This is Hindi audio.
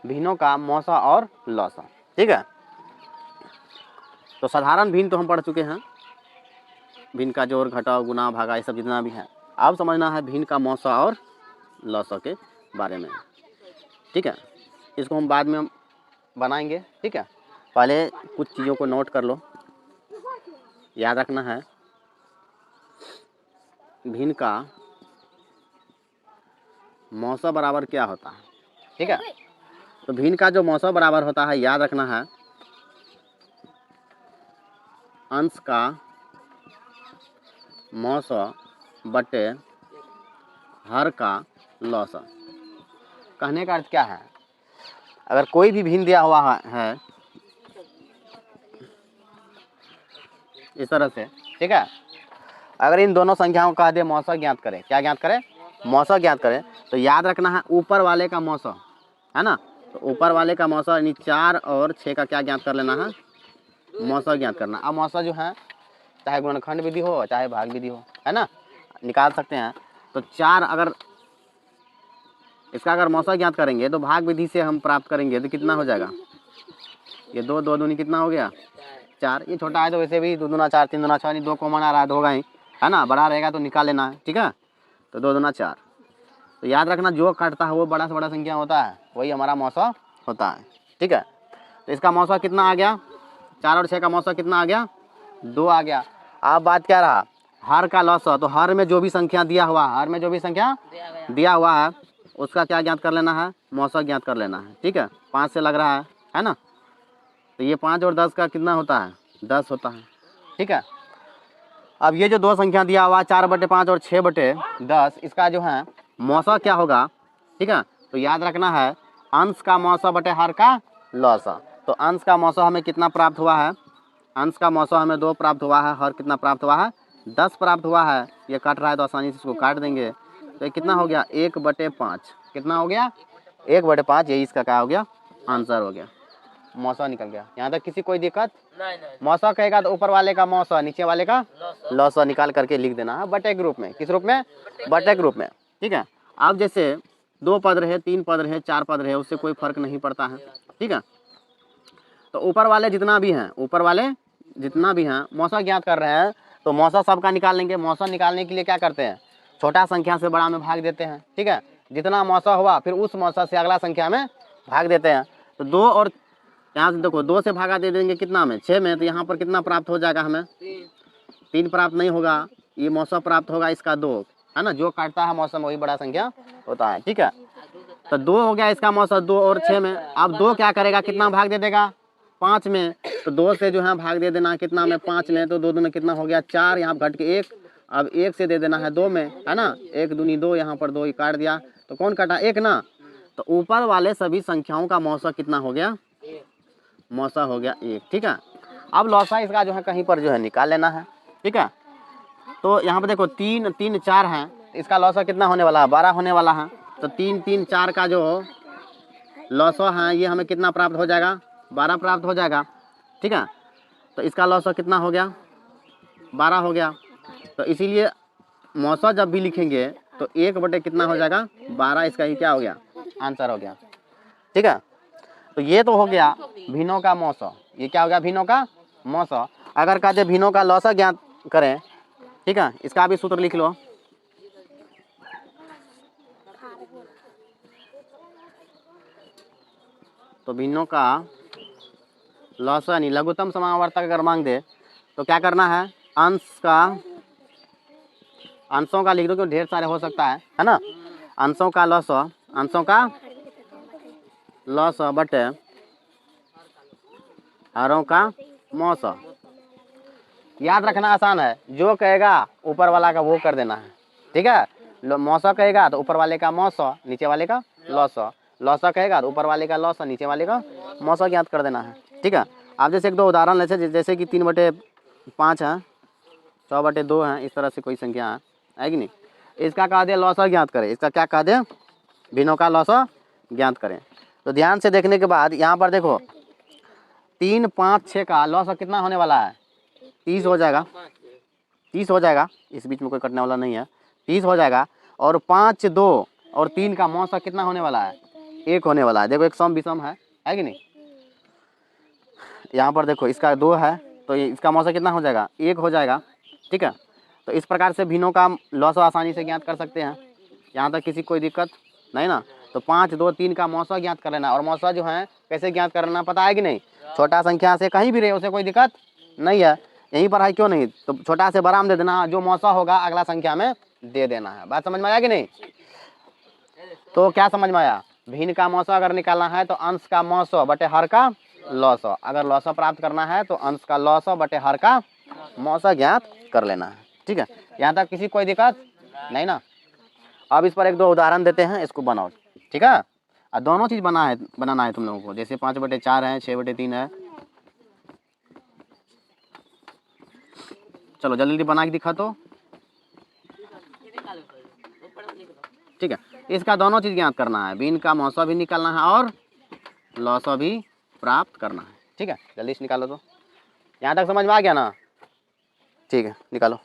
भिन्नों का मौसा और लौसा। ठीक है, तो साधारण भिन्न तो हम पढ़ चुके हैं, भिन्न का जोड़ घटाव गुना भागा ये सब जितना भी है। अब समझना है भिन्न का मौसा और लौसा के बारे में। ठीक है, इसको हम बाद में बनाएंगे। ठीक है, पहले कुछ चीज़ों को नोट कर लो, याद रखना है भिन्न का मौसा बराबर क्या होता है। ठीक है, तो भिन्न का जो मौसा बराबर होता है याद रखना है अंश का मौसा बटे हर का लौसा। कहने का अर्थ क्या है, अगर कोई भी भिन्न दिया हुआ है इस तरह से, ठीक है, अगर इन दोनों संख्याओं का दे मौसा ज्ञात करें, क्या ज्ञात करें, मौसा ज्ञात करें, तो याद रखना है ऊपर वाले का मौसा है ना, तो ऊपर वाले का मौसा यानी 4 और 6 का क्या ज्ञात कर लेना है, मौसा ज्ञात करना। अब मौसा जो है चाहे गुणनखंड विधि हो चाहे भाग विधि हो, है ना, निकाल सकते हैं। तो 4 अगर इसका अगर मौसा ज्ञात करेंगे तो भाग विधि से हम प्राप्त करेंगे तो कितना हो जाएगा, ये 2 2 दूनी कितना हो गया 4। ये छोटा है तो वैसे भी 2 दूना 4 3 दूना 6 नहीं 2 कॉमन आ रहा है तो होगा ही, है ना, बड़ा रहेगा तो निकाल लेना है। ठीक है, तो 2 दूना 4, तो याद रखना जो काटता है वो बड़ा से बड़ा संख्या होता है, वही हमारा मौसा होता है। ठीक है, तो इसका मौसा कितना आ गया, 4 और 6 का मौसा कितना आ गया, 2 आ गया। अब बात क्या रहा, हर का लौसा, तो हर में जो भी संख्या दिया हुआ है, हर में जो भी संख्या दिया हुआ है उसका क्या ज्ञात कर लेना है, मौसा ज्ञात कर लेना है। ठीक है, 5 से लग रहा है ना, तो ये 5 और 10 का कितना होता है, 10 होता है। ठीक है, अब ये जो दो संख्या दिया हुआ 4/5 और 6/10, इसका जो है मौसा क्या होगा। ठीक है, तो याद रखना है अंश का मौसा बटे हर का लौसा। तो अंश का मौसा हमें कितना प्राप्त हुआ है, अंश का मौसा हमें 2 प्राप्त हुआ है, हर कितना प्राप्त हुआ है 10 प्राप्त हुआ है। ये कट रहा है तो आसानी से इसको काट देंगे, तो ये कितना हो गया 1/5, कितना हो गया 1/5, यही इसका क्या हो गया आंसर हो गया, मौसा निकल गया। यहाँ तक किसी कोई दिक्कत नहीं। मौसा कहेगा तो ऊपर वाले का मौसा नीचे वाले का लौसा निकाल करके लिख देना है बटे के रूप में। किस रूप में, बटे के रूप में। ठीक है, अब जैसे 2 पद रहे 3 पद रहे 4 पद रहे उससे कोई फर्क नहीं पड़ता है। ठीक है, तो ऊपर वाले जितना भी हैं, ऊपर वाले जितना भी हैं मौसा ज्ञात कर रहे हैं, तो मौसा सबका निकाल लेंगे। मौसा निकालने के लिए क्या करते हैं, छोटा संख्या से बड़ा में भाग देते हैं। ठीक है, जितना मौसा हुआ फिर उस मौसा से अगला संख्या में भाग देते हैं। तो 2 और यहाँ से देखो 2 से भागा दे देंगे कितना में 6 में, तो यहाँ पर कितना प्राप्त हो जाएगा हमें 3 प्राप्त नहीं होगा, ये मौसा प्राप्त होगा इसका 2, है ना, जो काटता है मौसम वही बड़ा संख्या होता है। ठीक है, तो 2 हो गया इसका मौसा 2 और 6 में। अब 2 क्या करेगा, कितना भाग दे देगा 5 में, तो 2 से जो है भाग दे देना कितना में 5 में, तो 2 2 में कितना हो गया 4, यहाँ घट के 1। अब 1 से दे देना है 2 में, है ना, 1 दूनी 2, यहाँ पर 2 ही काट दिया, तो कौन काटा 1 ना। तो ऊपर वाले सभी संख्याओं का मौसा कितना हो गया, मौसा हो गया 1। ठीक है, अब लौसा इसका जो है कहीं पर जो है निकाल लेना है। ठीक है, तो यहाँ पर देखो 3 3 4 हैं, इसका लौसा कितना होने वाला है 12 होने वाला है। तो 3 3 4 का जो लौसा है ये हमें कितना प्राप्त हो जाएगा 12 प्राप्त हो जाएगा। ठीक है, तो इसका लौसा कितना हो गया 12 हो गया। तो इसीलिए मौसा जब भी लिखेंगे तो 1 बटे कितना हो जाएगा 12, इसका ही क्या हो गया आंसर हो गया। ठीक है, तो ये तो हो गया भिन्नों का मौसा, ये क्या हो गया भिन्नों का मौसा। अगर कहते भिन्नों का लौसा ज्ञात करें, ठीक है, इसका भी सूत्र लिख लो। तो भिन्नों का लौसा यानी लघुत्तम समावर्तक अगर मांग दे तो क्या करना है, अंशों का लिख दो क्योंकि ढेर सारे हो सकता है ना। अंशों का लौसा बटे हरों का मौसा। याद रखना आसान है, जो कहेगा ऊपर वाला का वो कर देना है। ठीक है, मौसा कहेगा तो ऊपर वाले का मौसा नीचे वाले का लौसा, लौसा कहेगा तो ऊपर वाले का लौसा नीचे वाले का मौसा ज्ञात कर देना है। ठीक है, आप जैसे 1-2 उदाहरण लेते जैसे कि 3/5 है, 6/2 है, इस तरह से कोई संख्या है कि नहीं, इसका कह दे लौसा ज्ञात करें, इसका क्या कह दे भिन्नों का लौसा ज्ञात करें। तो ध्यान से देखने के बाद यहाँ पर देखो 3 5 6 का लौसा कितना होने वाला है 30 हो जाएगा, 30 हो जाएगा, इस बीच में कोई कटने वाला नहीं है, 30 हो जाएगा। और 5 2 और 3 का मौसा कितना होने वाला है 1 होने वाला है। देखो एक सम विषम है कि नहीं। यहाँ पर देखो इसका 2 है तो ये इसका मौसा कितना हो जाएगा, 1 हो जाएगा। ठीक है, तो इस प्रकार से भिन्नों का लॉसो आसानी से ज्ञात कर सकते हैं। यहाँ तक किसी कोई दिक्कत नहीं ना। तो 5, 2, 3 का मौसा ज्ञात कर लेना। और मौसा जो है कैसे ज्ञात करना पता है कि नहीं। छोटा संख्या से कहीं भी रहे उसे कोई दिक्कत नहीं है, यहीं पर है क्यों नहीं। तो छोटा से बड़ा में दे देना, जो मौसा होगा अगला संख्या में दे देना है। बात समझ में आया कि नहीं। तो क्या समझ में आया, भिन्न का मौसा अगर निकालना है तो अंश का मौसा बटे हर का लौसो। अगर लौसो प्राप्त करना है तो अंश का लौसो बटे हर का मौसा ज्ञात कर लेना है। ठीक है, यहाँ तक किसी कोई दिक्कत नहीं ना। अब इस पर 1-2 उदाहरण देते हैं, इसको बनाओ। ठीक है, और दोनों चीज़ बनाना है तुम लोगों को। जैसे 5/4 है, 6/3 है। चलो जल्दी जल्दी बना के दिखा तो। ठीक है, इसका दोनों चीज़ ज्ञात करना है, भिन्न का मौसा भी निकालना है और लौसो भी प्राप्त करना है। ठीक है, जल्दी से निकालो तो। यहाँ तक समझ में आ गया ना। ठीक है, निकालो।